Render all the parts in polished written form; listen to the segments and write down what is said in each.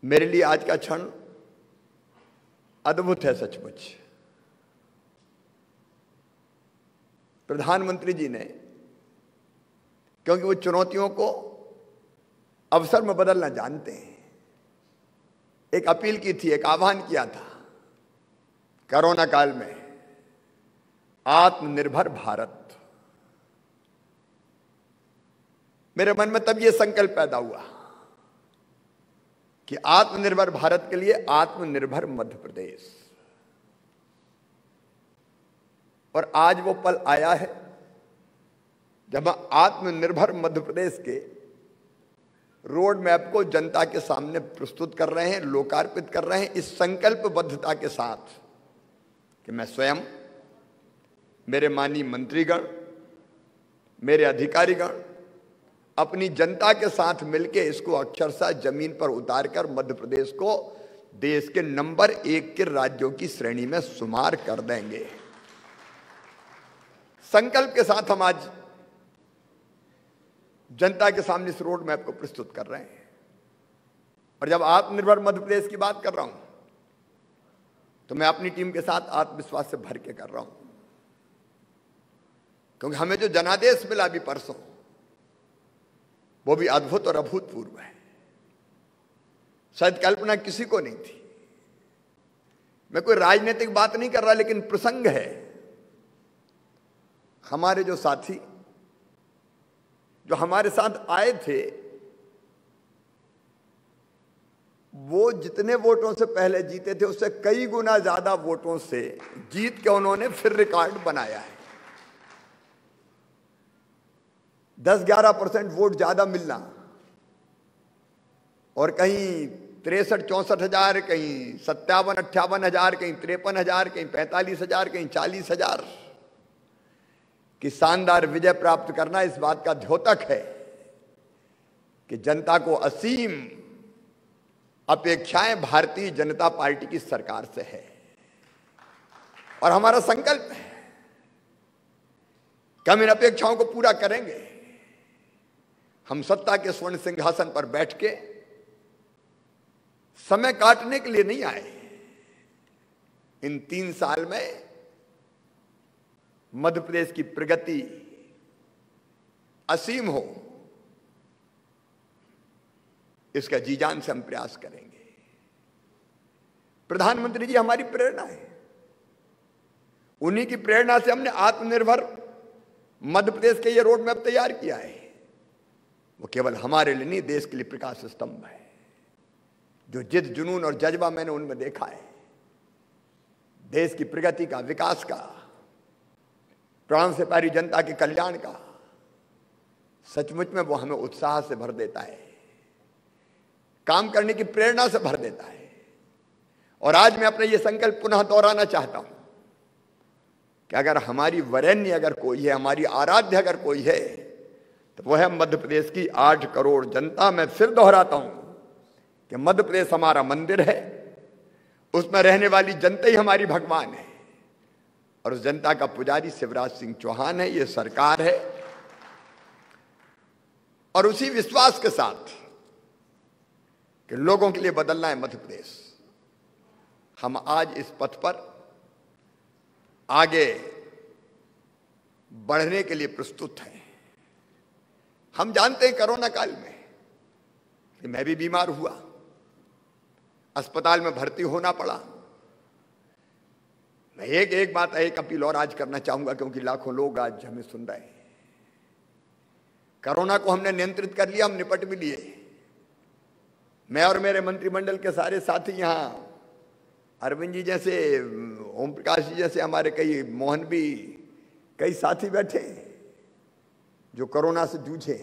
मेरे लिए आज का क्षण अद्भुत है सचमुच। प्रधानमंत्री जी ने, क्योंकि वो चुनौतियों को अवसर में बदलना जानते हैं, एक अपील की थी, एक आह्वान किया था कोरोना काल में, आत्मनिर्भर भारत। मेरे मन में तब ये संकल्प पैदा हुआ कि आत्मनिर्भर भारत के लिए आत्मनिर्भर मध्य प्रदेश। और आज वो पल आया है जब हम आत्मनिर्भर मध्य प्रदेश के रोड मैप को जनता के सामने प्रस्तुत कर रहे हैं, लोकार्पित कर रहे हैं, इस संकल्पबद्धता के साथ कि मैं स्वयं, मेरे माननीय मंत्रीगण, मेरे अधिकारीगण अपनी जनता के साथ मिलकर इसको अक्षरशः जमीन पर उतारकर मध्य प्रदेश को देश के नंबर 1 के राज्यों की श्रेणी में शुमार कर देंगे। संकल्प के साथ हम आज जनता के सामने इस रोड मैप को प्रस्तुत कर रहे हैं। और जब आत्मनिर्भर मध्य प्रदेश की बात कर रहा हूं तो मैं अपनी टीम के साथ आत्मविश्वास से भर के कर रहा हूं, क्योंकि हमें जो जनादेश मिला अभी परसों, वो भी अद्भुत और अभूतपूर्व है। शायद कल्पना किसी को नहीं थी। मैं कोई राजनीतिक बात नहीं कर रहा, लेकिन प्रसंग है। हमारे जो साथी जो हमारे साथ आए थे, वो जितने वोटों से पहले जीते थे उससे कई गुना ज्यादा वोटों से जीत के उन्होंने फिर रिकॉर्ड बनाया है। 10-11% वोट ज्यादा मिलना, और कहीं 63-64 हजार, कहीं 57-58 हजार, कहीं 53 हजार, कहीं 45 हजार, कहीं 40 हजार की शानदार विजय प्राप्त करना इस बात का द्योतक है कि जनता को असीम अपेक्षाएं भारतीय जनता पार्टी की सरकार से है। और हमारा संकल्प है कि हम इन अपेक्षाओं को पूरा करेंगे। हम सत्ता के स्वर्ण सिंहासन पर बैठ के समय काटने के लिए नहीं आए। इन 3 साल में मध्य प्रदेश की प्रगति असीम हो, इसका जी जान से हम प्रयास करेंगे। प्रधानमंत्री जी हमारी प्रेरणा है। उन्हीं की प्रेरणा से हमने आत्मनिर्भर मध्य प्रदेश के ये रोड मैप तैयार किया है। वो केवल हमारे लिए नहीं, देश के लिए प्रकाश स्तंभ है। जो जिद, जुनून और जज्बा मैंने उनमें देखा है, देश की प्रगति का, विकास का, प्राण से प्यारी जनता के कल्याण का, सचमुच में वो हमें उत्साह से भर देता है, काम करने की प्रेरणा से भर देता है। और आज मैं अपना ये संकल्प पुनः दोहराना चाहता हूं कि अगर हमारी वरेण्य अगर कोई है, हमारी आराध्य अगर कोई है, तो वो है मध्य प्रदेश की 8 करोड़ जनता। मैं फिर दोहराता हूं कि मध्य प्रदेश हमारा मंदिर है, उसमें रहने वाली जनता ही हमारी भगवान है, और उस जनता का पुजारी शिवराज सिंह चौहान है, ये सरकार है। और उसी विश्वास के साथ कि लोगों के लिए बदलना है मध्य प्रदेश, हम आज इस पथ पर आगे बढ़ने के लिए प्रस्तुत हैं। हम जानते हैं कोरोना काल में कि मैं भी बीमार हुआ, अस्पताल में भर्ती होना पड़ा। मैं एक बात, एक अपील और आज करना चाहूंगा, क्योंकि लाखों लोग आज हमें सुन रहे हैं। कोरोना को हमने नियंत्रित कर लिया, हम निपट भी लिए। मैं और मेरे मंत्रिमंडल के सारे साथी, यहां अरविंद जी जैसे, ओम प्रकाश जी जैसे, हमारे कई, मोहन भी, कई साथी बैठे जो कोरोना से जूझे।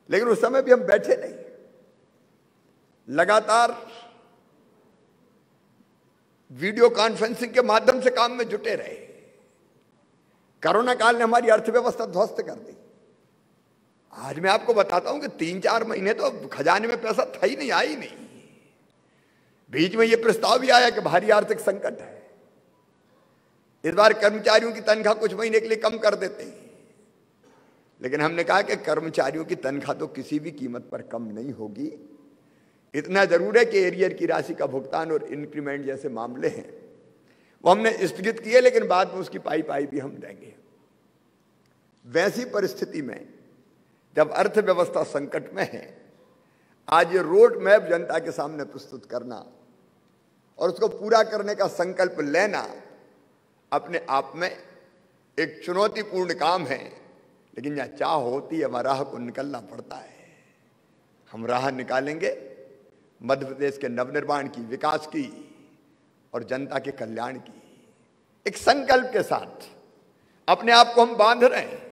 लेकिन उस समय भी हम बैठे नहीं, लगातार वीडियो कॉन्फ्रेंसिंग के माध्यम से काम में जुटे रहे। कोरोना काल ने हमारी अर्थव्यवस्था ध्वस्त कर दी। आज मैं आपको बताता हूं कि 3-4 महीने तो खजाने में पैसा था ही नहीं, आ ही नहीं। बीच में यह प्रस्ताव भी आया कि भारी आर्थिक संकट है, इस बार कर्मचारियों की तनख्वाह कुछ महीने के लिए कम कर देते हैं। लेकिन हमने कहा कि कर्मचारियों की तनख्वाह तो किसी भी कीमत पर कम नहीं होगी, इतना जरूर है कि एरियर की राशि का भुगतान और इंक्रीमेंट जैसे मामले हैं वो हमने स्थगित किए, लेकिन बाद में उसकी पाई भी हम देंगे। वैसी परिस्थिति में जब अर्थव्यवस्था संकट में है, आज ये रोड मैप जनता के सामने प्रस्तुत करना और उसको पूरा करने का संकल्प लेना अपने आप में एक चुनौतीपूर्ण काम है, लेकिन यह चाह होती है वह राह को निकलना पड़ता है। हम राह निकालेंगे मध्य प्रदेश के नवनिर्माण की, विकास की और जनता के कल्याण की। एक संकल्प के साथ अपने आप को हम बांध रहे हैं।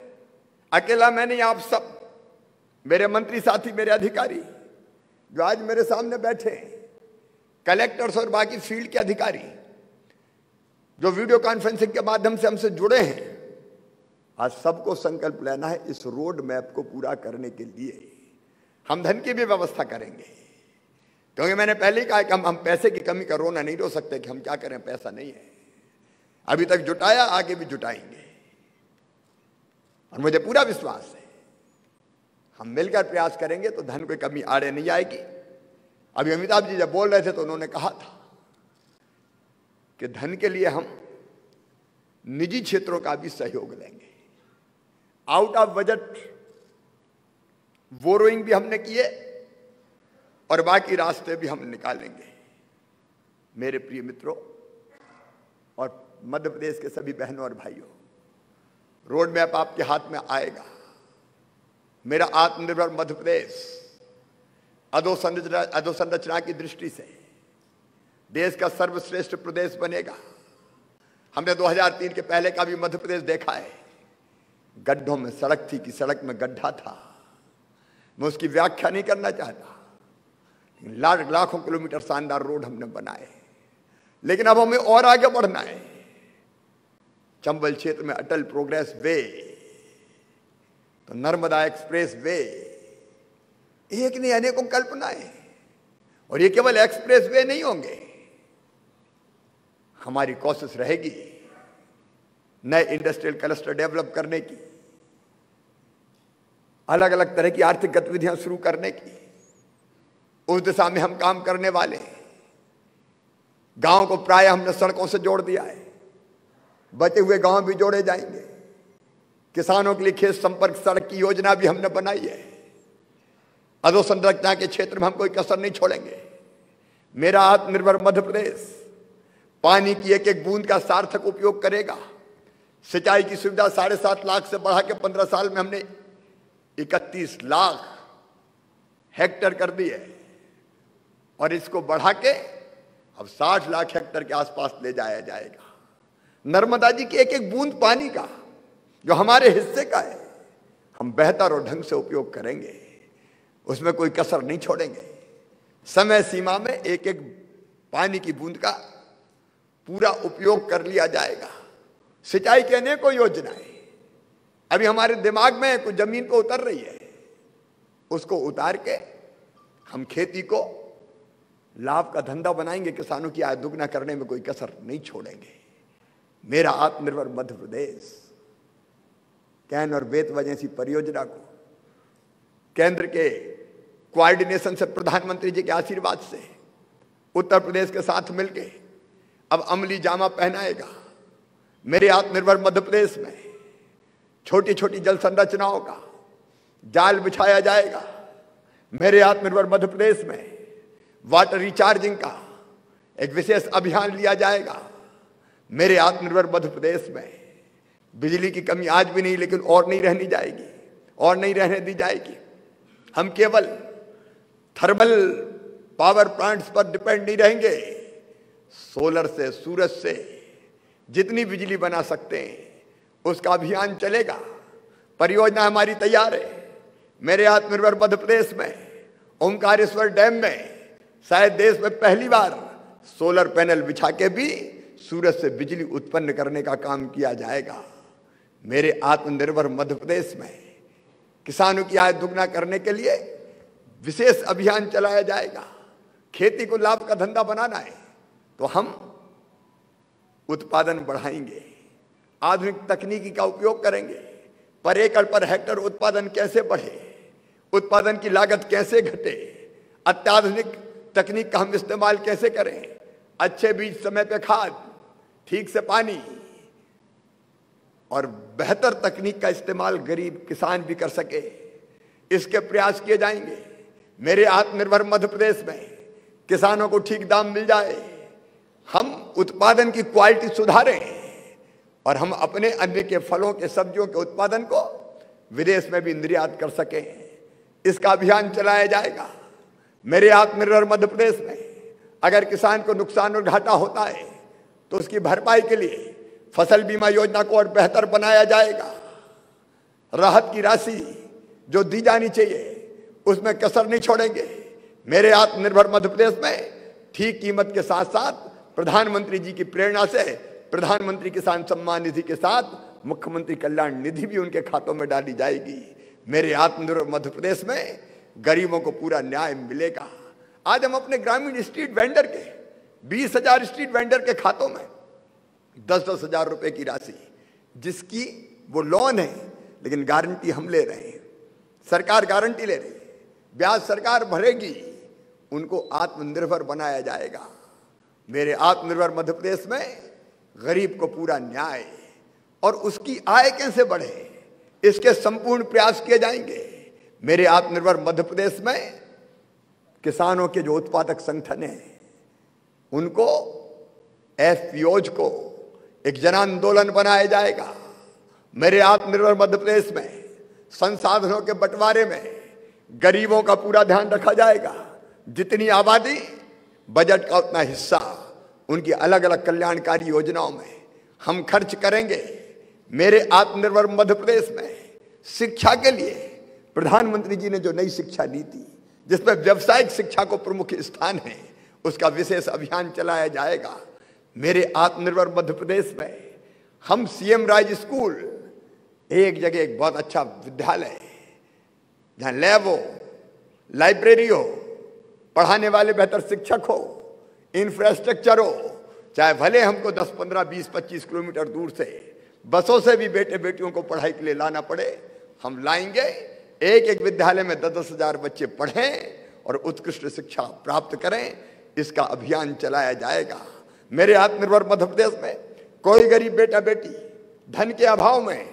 अकेला मैं नहीं, आप सब, मेरे मंत्री साथी, मेरे अधिकारी जो आज मेरे सामने बैठे हैं, कलेक्टर्स और बाकी फील्ड के अधिकारी जो वीडियो कॉन्फ्रेंसिंग के माध्यम से हमसे जुड़े हैं, आज सबको संकल्प लेना है इस रोड मैप को पूरा करने के लिए। हम धन की भी व्यवस्था करेंगे, क्योंकि मैंने पहले ही कहा कि हम पैसे की कमी का रोना नहीं रो सकते कि हम क्या करें, पैसा नहीं है। अभी तक जुटाया, आगे भी जुटाएंगे और मुझे पूरा विश्वास है हम मिलकर प्रयास करेंगे तो धन की कमी आड़े नहीं आएगी। अभी अमिताभ जी जब बोल रहे थे तो उन्होंने कहा था कि धन के लिए हम निजी क्षेत्रों का भी सहयोग लेंगे। आउट ऑफ बजट बोरोइंग भी हमने किए और बाकी रास्ते भी हम निकालेंगे। मेरे प्रिय मित्रों और मध्य प्रदेश के सभी बहनों और भाइयों, रोड मैप आपके हाथ में आएगा। मेरा आत्मनिर्भर मध्य प्रदेश अधोसंरचना की दृष्टि से देश का सर्वश्रेष्ठ प्रदेश बनेगा। हमने 2003 के पहले का भी मध्य प्रदेश देखा है। गड्ढों में सड़क थी कि सड़क में गड्ढा था, मैं उसकी व्याख्या नहीं करना चाहता। लाखों किलोमीटर शानदार रोड हमने बनाए, लेकिन अब हमें और आगे बढ़ना है। चंबल क्षेत्र में अटल प्रोग्रेस वे, तो नर्मदा एक्सप्रेस वे, एक नहीं अनेकों कल्पनाएं, और ये केवल एक्सप्रेस वे नहीं होंगे। हमारी कोशिश रहेगी नए इंडस्ट्रियल क्लस्टर डेवलप करने की, अलग अलग तरह की आर्थिक गतिविधियां शुरू करने की। उस दिशा में हम काम करने वाले हैं। गांव को प्राय हमने सड़कों से जोड़ दिया है, बचे हुए गांव भी जोड़े जाएंगे। किसानों के लिए खेत संपर्क सड़क की योजना भी हमने बनाई है। अधोसंरचना के क्षेत्र में हम कोई कसर नहीं छोड़ेंगे। मेरा आत्मनिर्भर मध्य प्रदेश पानी की एक एक बूंद का सार्थक उपयोग करेगा। सिंचाई की सुविधा 7.5 लाख से बढ़ा के 15 साल में हमने 31 लाख हेक्टेयर कर दी है, और इसको बढ़ा के अब 60 लाख हेक्टेयर के आसपास ले जाया जाएगा। नर्मदा जी की एक एक बूंद पानी का जो हमारे हिस्से का है, हम बेहतर और ढंग से उपयोग करेंगे, उसमें कोई कसर नहीं छोड़ेंगे। समय सीमा में एक एक पानी की बूंद का पूरा उपयोग कर लिया जाएगा। सिंचाई की अनेकों योजनाएं अभी हमारे दिमाग में कुछ जमीन को उतर रही है, उसको उतार के हम खेती को लाभ का धंधा बनाएंगे। किसानों की आय दुगना करने में कोई कसर नहीं छोड़ेंगे। मेरा आत्मनिर्भर मध्य प्रदेश कैन और बेतवा जैसी परियोजना को केंद्र के कोऑर्डिनेशन से, प्रधानमंत्री जी के आशीर्वाद से उत्तर प्रदेश के साथ मिलके अब अमली जामा पहनाएगा। मेरे आत्मनिर्भर मध्य प्रदेश में छोटी छोटी जल संरचनाओं का जाल बिछाया जाएगा। मेरे आत्मनिर्भर मध्य प्रदेश में वाटर रिचार्जिंग का एक विशेष अभियान लिया जाएगा। मेरे आत्मनिर्भर मध्य प्रदेश में बिजली की कमी आज भी नहीं, लेकिन और नहीं रहनी जाएगी, और नहीं रहने दी जाएगी। हम केवल थर्मल पावर प्लांट्स पर डिपेंड नहीं रहेंगे। सोलर से, सूरज से जितनी बिजली बना सकते हैं उसका अभियान चलेगा। परियोजना हमारी तैयार है। मेरे आत्मनिर्भर मध्य प्रदेश में ओंकारेश्वर डैम में शायद देश में पहली बार सोलर पैनल बिछा के भी सूरज से बिजली उत्पन्न करने का काम किया जाएगा। मेरे आत्मनिर्भर मध्य प्रदेश में किसानों की आय दुगना करने के लिए विशेष अभियान चलाया जाएगा। खेती को लाभ का धंधा बनाना है तो हम उत्पादन बढ़ाएंगे, आधुनिक तकनीकी का उपयोग करेंगे। पर एकड़ पर हेक्टेयर उत्पादन कैसे बढ़े, उत्पादन की लागत कैसे घटे, अत्याधुनिक तकनीक का हम इस्तेमाल कैसे करें, अच्छे बीज, समय पे खाद, ठीक से पानी और बेहतर तकनीक का इस्तेमाल गरीब किसान भी कर सके, इसके प्रयास किए जाएंगे। मेरे आत्मनिर्भर मध्य प्रदेश में किसानों को ठीक दाम मिल जाए, हम उत्पादन की क्वालिटी सुधारें और हम अपने अन्न के फलों के सब्जियों के उत्पादन को विदेश में भी निर्यात कर सकें, इसका अभियान चलाया जाएगा। मेरे आत्मनिर्भर मध्य प्रदेश में अगर किसान को नुकसान और घाटा होता है तो उसकी भरपाई के लिए फसल बीमा योजना को और बेहतर बनाया जाएगा। राहत की राशि जो दी जानी चाहिए उसमें कसर नहीं छोड़ेंगे। मेरे आत्मनिर्भर मध्य प्रदेश में ठीक कीमत के साथ साथ प्रधानमंत्री जी की प्रेरणा से प्रधानमंत्री किसान सम्मान निधि के साथ मुख्यमंत्री कल्याण निधि भी उनके खातों में डाली जाएगी। मेरे आत्मनिर्भर मध्य प्रदेश में गरीबों को पूरा न्याय मिलेगा। आज हम अपने ग्रामीण स्ट्रीट वेंडर के 20,000 स्ट्रीट वेंडर के खातों में 10-10 हजार रुपए की राशि, जिसकी वो लोन है लेकिन गारंटी हम ले रहे हैं, सरकार गारंटी ले रही है, ब्याज सरकार भरेगी, उनको आत्मनिर्भर बनाया जाएगा। मेरे आत्मनिर्भर मध्य प्रदेश में गरीब को पूरा न्याय और उसकी आय कैसे बढ़े, इसके संपूर्ण प्रयास किए जाएंगे। मेरे आत्मनिर्भर मध्य प्रदेश में किसानों के जो उत्पादक संगठन हैं उनको एफपीओज को एक जन आंदोलन बनाया जाएगा। मेरे आत्मनिर्भर मध्य प्रदेश में संसाधनों के बंटवारे में गरीबों का पूरा ध्यान रखा जाएगा। जितनी आबादी, बजट का उतना हिस्सा उनकी अलग अलग कल्याणकारी योजनाओं में हम खर्च करेंगे। मेरे आत्मनिर्भर मध्य प्रदेश में शिक्षा के लिए प्रधानमंत्री जी ने जो नई शिक्षा नीति जिसमें व्यावसायिक शिक्षा को प्रमुख स्थान है, उसका विशेष अभियान चलाया जाएगा। मेरे आत्मनिर्भर मध्य प्रदेश में हम सीएम राज स्कूल, एक जगह एक बहुत अच्छा विद्यालय जहाँ लैब हो, लाइब्रेरी हो, पढ़ाने वाले बेहतर शिक्षक हो, इंफ्रास्ट्रक्चर हो, चाहे भले हमको 10, 15, 20, 25 किलोमीटर दूर से बसों से भी बेटे बेटियों को पढ़ाई के लिए लाना पड़े, हम लाएंगे। एक एक विद्यालय में 10-10 हजार बच्चे पढ़ें और उत्कृष्ट शिक्षा प्राप्त करें, इसका अभियान चलाया जाएगा। मेरे आत्मनिर्भर मध्य प्रदेश में कोई गरीब बेटा बेटी धन के अभाव में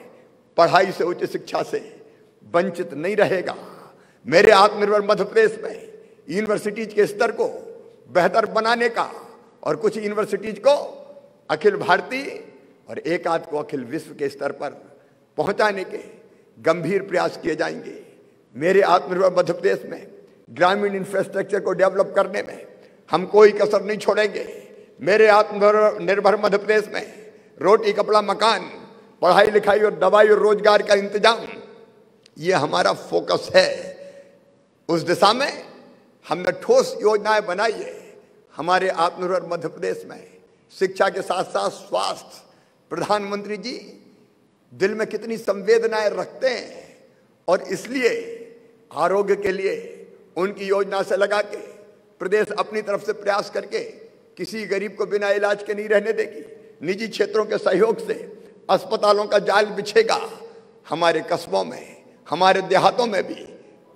पढ़ाई से, उच्च शिक्षा से वंचित नहीं रहेगा। मेरे आत्मनिर्भर मध्य प्रदेश में यूनिवर्सिटीज के स्तर को बेहतर बनाने का और कुछ यूनिवर्सिटीज को अखिल भारतीय और एक आध को अखिल विश्व के स्तर पर पहुंचाने के गंभीर प्रयास किए जाएंगे। मेरे आत्मनिर्भर मध्य प्रदेश में ग्रामीण इंफ्रास्ट्रक्चर को डेवलप करने में हम कोई कसर नहीं छोड़ेंगे। मेरे आत्मनिर्भर मध्य प्रदेश में रोटी, कपड़ा, मकान, पढ़ाई लिखाई और दवाई और रोजगार का इंतजाम, ये हमारा फोकस है। उस दिशा में हमने ठोस योजनाएं बनाई है। हमारे आत्मनिर्भर मध्य प्रदेश में शिक्षा के साथ साथ स्वास्थ्य, प्रधानमंत्री जी दिल में कितनी संवेदनाएं रखते हैं और इसलिए आरोग्य के लिए उनकी योजना से लगा के प्रदेश अपनी तरफ से प्रयास करके किसी गरीब को बिना इलाज के नहीं रहने देगी। निजी क्षेत्रों के सहयोग से अस्पतालों का जाल बिछेगा। हमारे कस्बों में, हमारे देहातों में भी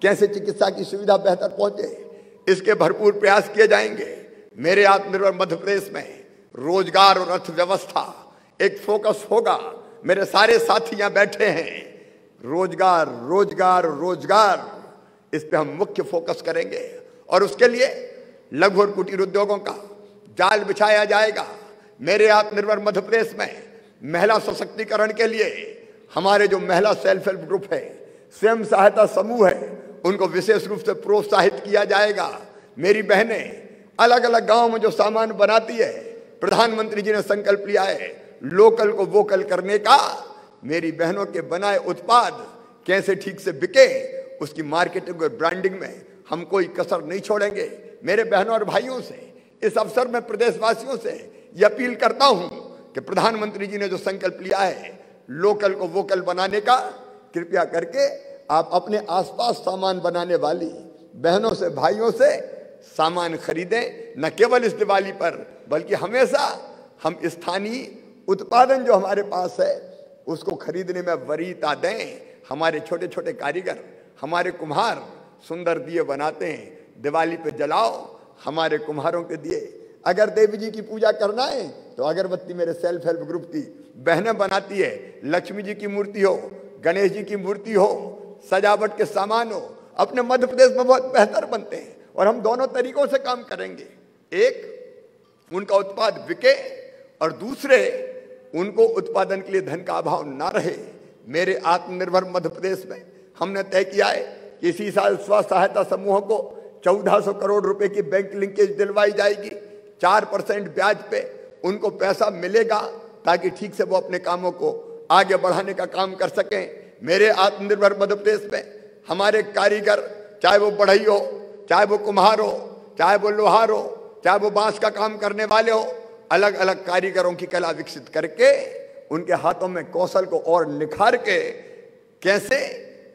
कैसे चिकित्सा की सुविधा बेहतर पहुंचे, इसके भरपूर प्रयास किए जाएंगे। मेरे आत्मनिर्भर मध्य प्रदेश में रोजगार और अर्थव्यवस्था एक फोकस होगा। मेरे सारे साथी यहाँ बैठे हैं, रोजगार रोजगार रोजगार, इस पे हम मुख्य फोकस करेंगे और उसके लिए लघु और कुटीर उद्योगों का जाल बिछाया जाएगा। मेरे आत्मनिर्भर मध्य प्रदेश में महिला सशक्तिकरण के लिए हमारे जो महिला सेल्फ हेल्प ग्रुप है, स्वयं सहायता समूह है, उनको विशेष रूप से प्रोत्साहित किया जाएगा। मेरी बहनें अलग अलग गांव में जो सामान बनाती है, प्रधानमंत्री जी ने संकल्प लिया है लोकल को वोकल करने का। मेरी बहनों के बनाए उत्पाद कैसे ठीक से बिके, उसकी मार्केटिंग और ब्रांडिंग में हम कोई कसर नहीं छोड़ेंगे। मेरे बहनों और भाइयों से इस अवसर में प्रदेशवासियों से यह अपील करता हूं कि प्रधानमंत्री जी ने जो संकल्प लिया है लोकल को वोकल बनाने का, कृपया करके आप अपने आसपास सामान बनाने वाली बहनों से, भाइयों से सामान खरीदें। न केवल इस दिवाली पर बल्कि हमेशा हम स्थानीय उत्पादन जो हमारे पास है उसको खरीदने में वरीयता दें। हमारे छोटे छोटे कारीगर, हमारे कुम्हार सुंदर दिए बनाते हैं, दिवाली पे जलाओ, हमारे कुम्हारों के दिए। अगर देवी जी की पूजा करना है तो अगरबत्ती मेरे सेल्फ हेल्प ग्रुप की बहनें बनाती है। लक्ष्मी जी की मूर्ति हो, गणेश जी की मूर्ति हो, सजावट के सामान हो, अपने मध्य प्रदेश में बहुत बेहतर बनते हैं। और हम दोनों तरीकों से काम करेंगे, एक उनका उत्पाद बिके और दूसरे उनको उत्पादन के लिए धन का अभाव ना रहे। मेरे आत्मनिर्भर मध्य प्रदेश में हमने तय किया है कि इसी साल स्व सहायता समूहों को 1400 करोड़ रुपए की बैंक लिंकेज दिलवाई जाएगी। 4% ब्याज पे उनको पैसा मिलेगा ताकि ठीक से वो अपने कामों को आगे बढ़ाने का काम कर सकें। मेरे आत्मनिर्भर मध्य प्रदेश में हमारे कारीगर, चाहे वो बढ़ई हो, चाहे वो कुम्हार हो, चाहे वो लोहार हो, चाहे वो बांस का काम करने वाले हो, अलग अलग कारीगरों की कला विकसित करके उनके हाथों में कौशल को और निखार के कैसे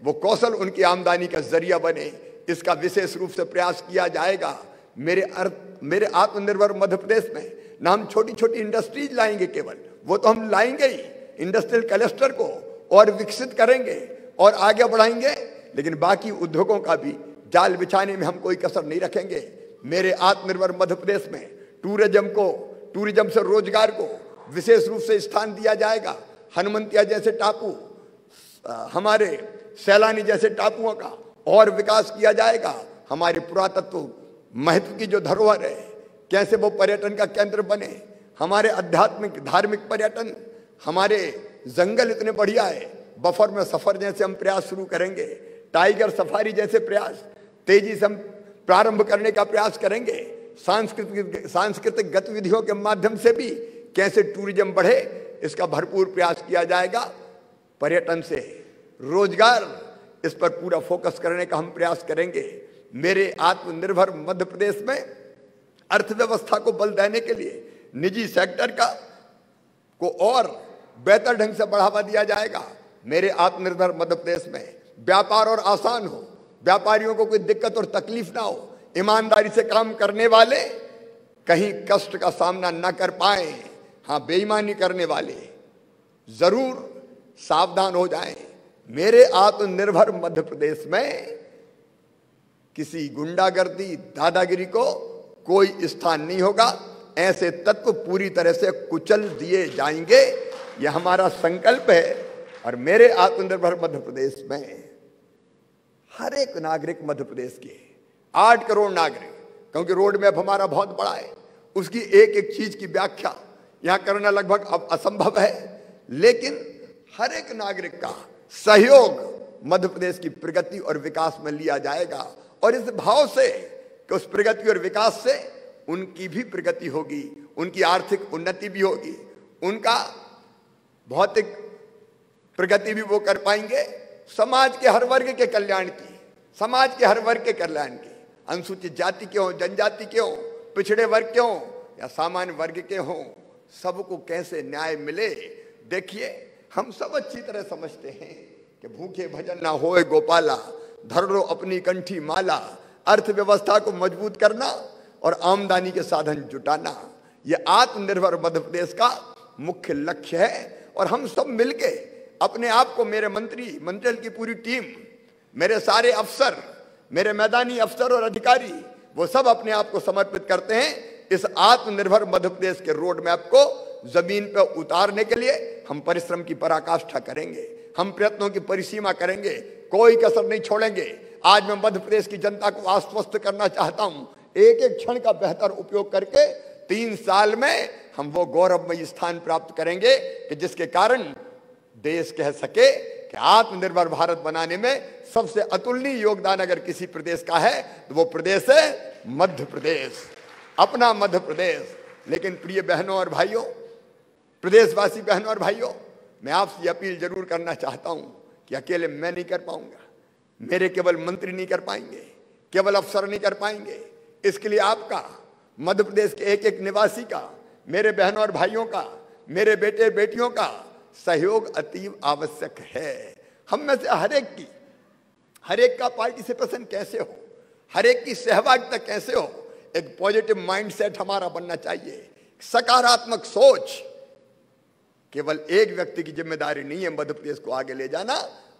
वो कौशल उनकी आमदनी का जरिया बने, इसका विशेष रूप से प्रयास किया जाएगा। मेरे आत्मनिर्भर मध्य प्रदेश में ना हम छोटी छोटी इंडस्ट्रीज लाएंगे केवल, वो तो हम लाएंगे ही, इंडस्ट्रियल क्लस्टर को और विकसित करेंगे और आगे बढ़ाएंगे, लेकिन बाकी उद्योगों का भी जाल बिछाने में हम कोई कसर नहीं रखेंगे। मेरे आत्मनिर्भर मध्य प्रदेश में टूरिज्म से रोजगार को विशेष रूप से स्थान दिया जाएगा। हनुमंतिया जैसे टापू, हमारे सैलानी जैसे टापुओं का और विकास किया जाएगा। हमारे पुरातत्व महत्व की जो धरोहर है, कैसे वो पर्यटन का केंद्र बने। हमारे आध्यात्मिक धार्मिक पर्यटन, हमारे जंगल इतने बढ़िया है, बफर में सफर जैसे हम प्रयास शुरू करेंगे। टाइगर सफारी जैसे प्रयास तेजी से हम प्रारंभ करने का प्रयास करेंगे। सांस्कृतिक गतिविधियों के माध्यम से भी कैसे टूरिज्म बढ़े, इसका भरपूर प्रयास किया जाएगा। पर्यटन से रोजगार, इस पर पूरा फोकस करने का हम प्रयास करेंगे। मेरे आत्मनिर्भर मध्य प्रदेश में अर्थव्यवस्था को बल देने के लिए निजी सेक्टर को और बेहतर ढंग से बढ़ावा दिया जाएगा। मेरे आत्मनिर्भर मध्य प्रदेश में व्यापार और आसान हो, व्यापारियों को कोई दिक्कत और तकलीफ ना हो, ईमानदारी से काम करने वाले कहीं कष्ट का सामना न कर पाए। हाँ, बेईमानी करने वाले जरूर सावधान हो जाएं। मेरे आत्मनिर्भर मध्य प्रदेश में किसी गुंडागर्दी, दादागिरी को कोई स्थान नहीं होगा। ऐसे तत्व पूरी तरह से कुचल दिए जाएंगे, यह हमारा संकल्प है। और मेरे आत्मनिर्भर मध्य प्रदेश में हर एक नागरिक मध्य प्रदेश के 8 करोड़ नागरिक, क्योंकि रोड मैप हमारा बहुत बड़ा है, उसकी एक एक चीज की व्याख्या यहां करना लगभग अब असंभव है, लेकिन हर एक नागरिक का सहयोग मध्य प्रदेश की प्रगति और विकास में लिया जाएगा। और इस भाव से कि उस प्रगति और विकास से उनकी भी प्रगति होगी, उनकी आर्थिक उन्नति भी होगी, उनका भौतिक प्रगति भी वो कर पाएंगे। समाज के हर वर्ग के कल्याण की, समाज के हर वर्ग के कल्याण की, अनुसूचित जाति के हों, जनजाति के हों, पिछड़े वर्ग के हों या सामान्य वर्ग के हों, सबको कैसे न्याय मिले। देखिए, हम सब अच्छी तरह समझते हैं कि भूखे भजन ना होए गोपाला, धर लो अपनी कंठी माला। अर्थव्यवस्था को मजबूत करना और आमदनी के साधन जुटाना, यह आत्मनिर्भर मध्य प्रदेश का मुख्य लक्ष्य है। और हम सब मिलके अपने आप को, मेरे मंत्रिमंडल की पूरी टीम, मेरे सारे अफसर, मेरे मैदानी अफसर और अधिकारी, वो सब अपने आप को समर्पित करते हैं इस आत्मनिर्भर मध्य प्रदेश के रोड मैप को जमीन पर उतारने के लिए। हम परिश्रम की पराकाष्ठा करेंगे, हम प्रयत्नों की परिसीमा करेंगे, कोई कसर नहीं छोड़ेंगे। आज मैं मध्य प्रदेश की जनता को आश्वस्त करना चाहता हूं, एक एक क्षण का बेहतर उपयोग करके 3 साल में हम वो गौरवमयी स्थान प्राप्त करेंगे कि जिसके कारण देश कह सके कि आत्मनिर्भर भारत बनाने में सबसे अतुलनीय योगदान अगर किसी प्रदेश का है तो वो प्रदेश है मध्य प्रदेश, अपना मध्य प्रदेश। लेकिन प्रिय बहनों और भाइयों, प्रदेशवासी बहनों और भाइयों, मैं आपसे ये अपील जरूर करना चाहता हूं कि अकेले मैं नहीं कर पाऊंगा, मेरे केवल मंत्री नहीं कर पाएंगे, केवल अफसर नहीं कर पाएंगे। इसके लिए आपका, मध्य प्रदेश के एक एक निवासी का, मेरे बहनों और भाइयों का, मेरे बेटे बेटियों का सहयोग अतीव आवश्यक है। हम में से हर एक का पार्टिसिपेशन कैसे हो, हर एक की सहभागिता कैसे हो, एक पॉजिटिव माइंडसेट हमारा बनना चाहिए, सकारात्मक सोच। केवल एक व्यक्ति की जिम्मेदारी नहीं है मध्य प्रदेश को आगे ले जाना।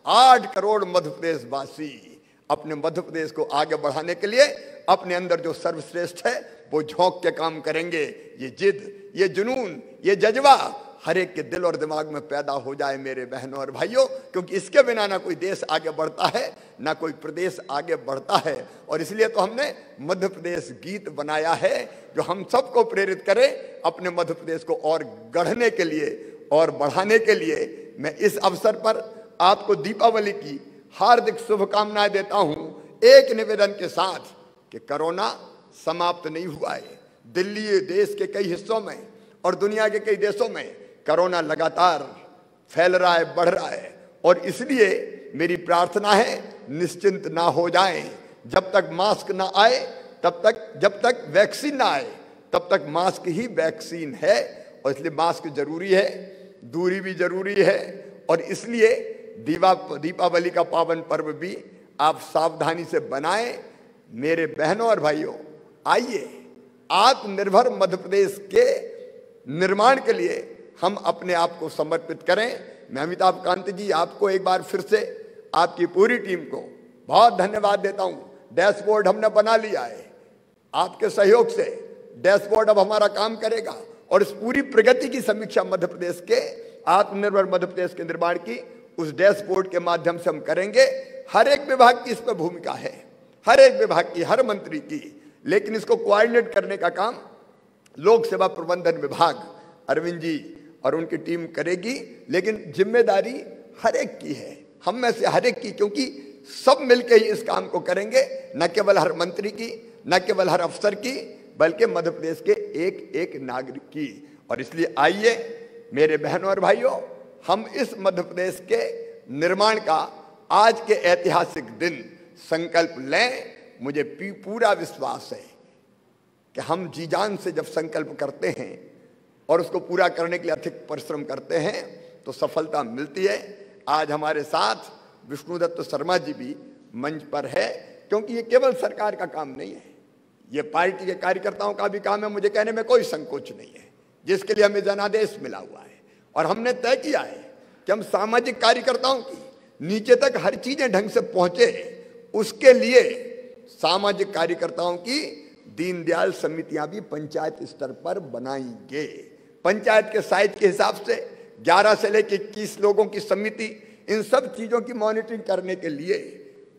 8 करोड़ मध्य प्रदेश वासी अपने मध्य प्रदेश को आगे बढ़ाने के लिए अपने अंदर जो सर्वश्रेष्ठ है वो झोंक के काम करेंगे। ये जिद, ये जुनून, ये जज्बा हर एक के दिल और दिमाग में पैदा हो जाए मेरे बहनों और भाइयों, क्योंकि इसके बिना ना कोई देश आगे बढ़ता है, ना कोई प्रदेश आगे बढ़ता है। और इसलिए तो हमने मध्य प्रदेश गीत बनाया है जो हम सबको प्रेरित करे अपने मध्य प्रदेश को और गढ़ने के लिए और बढ़ाने के लिए। मैं इस अवसर पर आपको दीपावली की हार्दिक शुभकामनाएं देता हूं, एक निवेदन के साथ कि कोरोना समाप्त नहीं हुआ है। दिल्ली, देश के कई हिस्सों में और दुनिया के कई देशों में कोरोना लगातार फैल रहा है, बढ़ रहा है। और इसलिए मेरी प्रार्थना है निश्चिंत ना हो जाएं। जब तक मास्क ना आए तब तक, जब तक वैक्सीन ना आए तब तक मास्क ही वैक्सीन है। और इसलिए मास्क जरूरी है, दूरी भी जरूरी है। और इसलिए दीपावली का पावन पर्व भी आप सावधानी से बनाएं। मेरे बहनों और भाइयों, आइए आत्मनिर्भर मध्य प्रदेश के निर्माण के लिए हम अपने आप को समर्पित करें। मैं अमिताभ कांत जी आपको एक बार फिर से, आपकी पूरी टीम को बहुत धन्यवाद देता हूं। डैशबोर्ड हमने बना लिया है, आपके सहयोग से डैशबोर्ड अब हमारा काम करेगा और इस पूरी प्रगति की समीक्षा मध्य प्रदेश के, आत्मनिर्भर मध्य प्रदेश के निर्माण की उस डैशबोर्ड के माध्यम से हम करेंगे। हर एक विभाग की इस पर भूमिका है, हर एक विभाग की, हर मंत्री की, लेकिन इसको कोऑर्डिनेट करने का काम लोक सेवा प्रबंधन विभाग अरविंद जी और उनकी टीम करेगी। लेकिन जिम्मेदारी हर एक की है, हम में से हर एक की, क्योंकि सब मिलकर ही इस काम को करेंगे, न केवल हर मंत्री की, न केवल हर अफसर की, बल्कि मध्य प्रदेश के एक एक नागरिक की। और इसलिए आइए मेरे बहनों और भाइयों, हम इस मध्य प्रदेश के निर्माण का आज के ऐतिहासिक दिन संकल्प लें। मुझे पूरा विश्वास है कि हम जी जान से जब संकल्प करते हैं और उसको पूरा करने के लिए अधिक परिश्रम करते हैं तो सफलता मिलती है। आज हमारे साथ विष्णुदत्त शर्मा जी भी मंच पर है, क्योंकि ये केवल सरकार का काम नहीं है, ये पार्टी के कार्यकर्ताओं का भी काम है। मुझे कहने में कोई संकोच नहीं है, जिसके लिए हमें जनादेश मिला हुआ है। और हमने तय किया है कि हम सामाजिक कार्यकर्ताओं की नीचे तक हर चीजें ढंग से पहुंचे, उसके लिए सामाजिक कार्यकर्ताओं की दीनदयाल समितियां भी पंचायत स्तर पर बनाएंगे। पंचायत के साइज के हिसाब से 11 से लेकर 21 लोगों की समिति, इन सब चीजों की मॉनिटरिंग करने के लिए,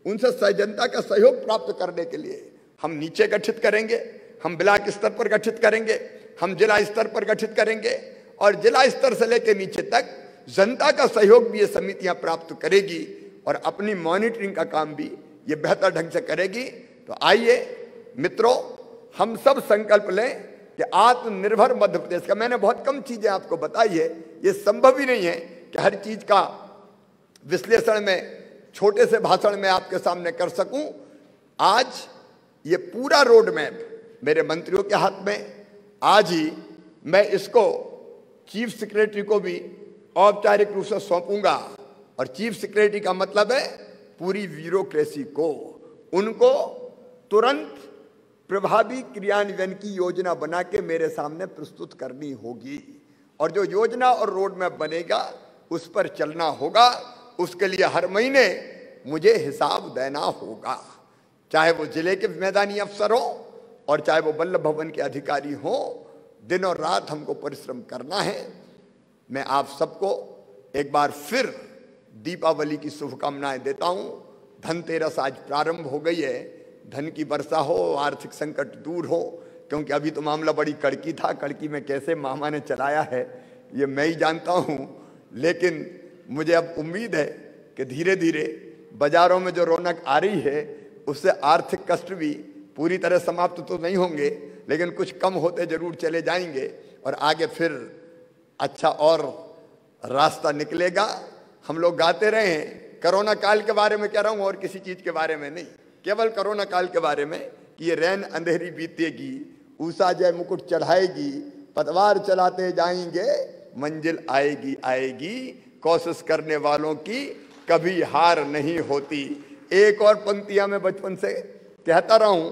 उनसे जनता का सहयोग प्राप्त करने के लिए हम नीचे गठित करेंगे, हम ब्लॉक स्तर पर गठित करेंगे, हम जिला स्तर पर गठित करेंगे और जिला स्तर से लेकर नीचे तक जनता का सहयोग भी ये समितियां प्राप्त करेगी और अपनी मॉनिटरिंग का काम भी ये बेहतर ढंग से करेगी। तो आइए मित्रों, हम सब संकल्प लें कि आत्मनिर्भर मध्य प्रदेश का, मैंने बहुत कम चीजें आपको बताई है, ये संभव ही नहीं है कि हर चीज का विश्लेषण में छोटे से भाषण में आपके सामने कर सकूं। आज ये पूरा रोड मैप मेरे मंत्रियों के हाथ में, आज ही मैं इसको चीफ सेक्रेटरी को भी औपचारिक रूप से सौंपूंगा। और चीफ सेक्रेटरी का मतलब है पूरी ब्यूरोक्रेसी को, उनको तुरंत प्रभावी क्रियान्वयन की योजना बना के मेरे सामने प्रस्तुत करनी होगी। और जो योजना और रोड मैप बनेगा उस पर चलना होगा। उसके लिए हर महीने मुझे हिसाब देना होगा, चाहे वो जिले के मैदानी अफसर हो और चाहे वो वल्लभ भवन के अधिकारी हो। दिन और रात हमको परिश्रम करना है। मैं आप सबको एक बार फिर दीपावली की शुभकामनाएं देता हूं। धनतेरस आज प्रारंभ हो गई है, धन की वर्षा हो, आर्थिक संकट दूर हो, क्योंकि अभी तो मामला बड़ी कड़की था। कड़की में कैसे मामा ने चलाया है ये मैं ही जानता हूं, लेकिन मुझे अब उम्मीद है कि धीरे धीरे बाजारों में जो रौनक आ रही है उससे आर्थिक कष्ट भी पूरी तरह समाप्त तो नहीं होंगे, लेकिन कुछ कम होते जरूर चले जाएंगे और आगे फिर अच्छा और रास्ता निकलेगा। हम लोग गाते रहे हैं, कोरोना काल के बारे में कह रहा हूं और किसी चीज के बारे में नहीं, केवल कोरोना काल के बारे में कि ये रैन अंधेरी बीतेगी, उषा जय मुकुट चढ़ाएगी, पतवार चलाते जाएंगे, मंजिल आएगी आएगी, कोशिश करने वालों की कभी हार नहीं होती। एक और पंक्तियां मैं बचपन से कहता रहा हूं,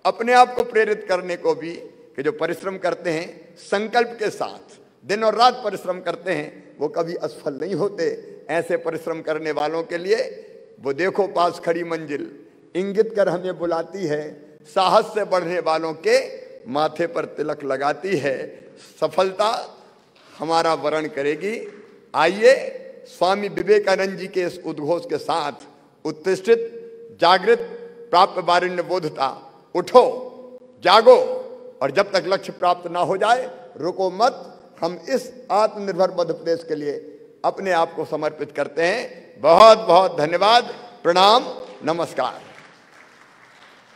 अपने आप को प्रेरित करने को भी, कि जो परिश्रम करते हैं संकल्प के साथ, दिन और रात परिश्रम करते हैं, वो कभी असफल नहीं होते। ऐसे परिश्रम करने वालों के लिए वो देखो पास खड़ी मंजिल इंगित कर हमें बुलाती है, साहस से बढ़ने वालों के माथे पर तिलक लगाती है। सफलता हमारा वरण करेगी। आइए स्वामी विवेकानंद जी के इस उद्घोष के साथ उत्तिष्ठित, जागृत, प्राप्त वारिण्य बोधता, उठो, जागो, और जब तक लक्ष्य प्राप्त ना हो जाए रुको मत। हम इस आत्मनिर्भर मध्य प्रदेश के लिए अपने आप को समर्पित करते हैं। बहुत बहुत धन्यवाद। प्रणाम, नमस्कार।